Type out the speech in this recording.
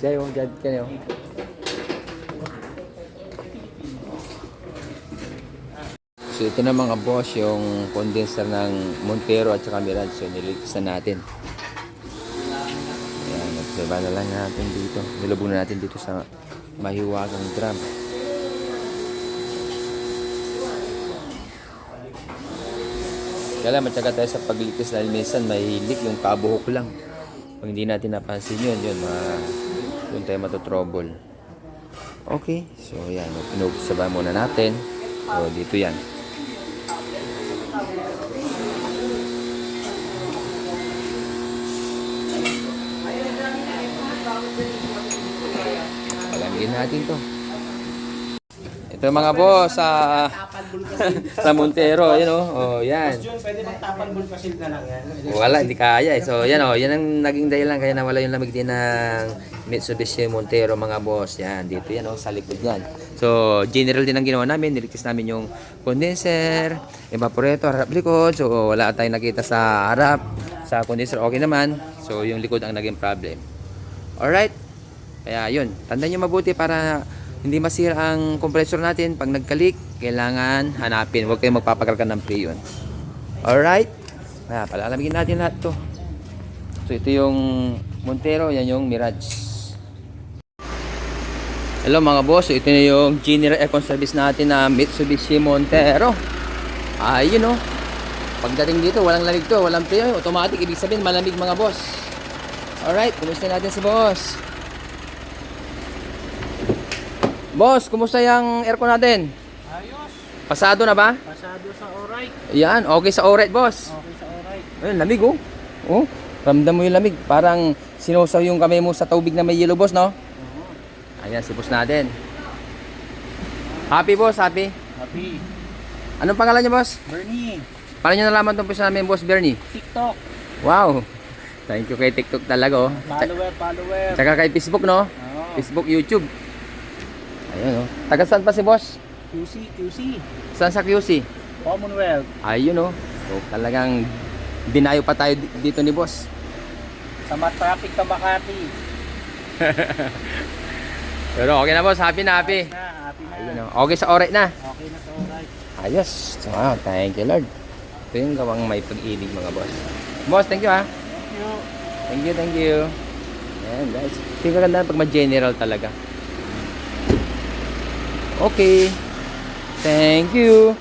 Diyan, dyan kayo. So ito na mga boss, yung condenser ng Montero at saka Mirage. So nililigtas na natin. Ayan, nagsiba na lang natin dito. Nilubog na natin dito sa mahiwagang drum. Kaya lang, matyaga tayo sa pagliligtas dahil minsan may leak yung kabuhok lang. Pag hindi natin napansin yun, doon tayo matotrouble. Okay, so yan, pinubsaba muna natin. So dito yan. Palamigin natin to. Ito mga boss sa Montero, yun yan. Pwede magtapal bulkasil na lang yan. Wala, hindi kaya eh. So yan yan ang naging dahilan kaya nawala yung lamig din ng Mitsubishi Montero mga boss. Yan, dito yan sa likod yan. So general din ang ginawa namin, niligtas namin yung condenser, evaporator, harap likod. So wala tayong nakita sa harap, sa condenser okay naman. So yung likod ang naging problem. Alright, kaya yun, tandaan nyo mabuti para hindi masira ang compressor natin. Pag nagkalik, kailangan hanapin. Huwag kayong magpapakarga ng freon. Alright? Palalamigin natin lahat to. So ito yung Montero, yan yung Mirage. Hello mga boss, so ito na yung general aircon service natin na Mitsubishi Montero. Ayun pagdating dito, walang lamig to, walang freon. Automatic, ibig sabihin malamig mga boss. Alright, kumusta natin si boss? Boss, kumusta yung aircon natin? Ayos. Pasado na ba? Pasado sa alright. Yan, okay sa alright, boss. Okay sa alright. Ayun, lamig ramdam mo yung lamig. Parang sinusaw yung kamay mo sa tubig na may yellow, boss, no? Ayan, si boss natin. Happy, boss, happy? Happy. Anong pangalan niyo, boss? Bernie. Paano nyo nalaman itong pisa namin, boss Bernie? TikTok. Wow. Thank you kay TikTok talaga, Follower. Tsaka kay Facebook, no? Facebook, YouTube. Ayun, taga saan pa si boss? QC. Saan sa QC? Commonwealth. Ayun, So, talagang dinayo pa tayo dito ni boss. Sa traffic sa Makati. Pero okay na, boss. Happy na, happy. Happy na. Ayun, okay sa alright na. Okay na sa alright. Ayos. So, thank you, Lord. Ito yung gawang may pag-ibig, mga boss. Boss, thank you, ha. Thank you. Thank you. Ayan, guys. Ito yung kaganda pag ma-general talaga. Okay. Thank you.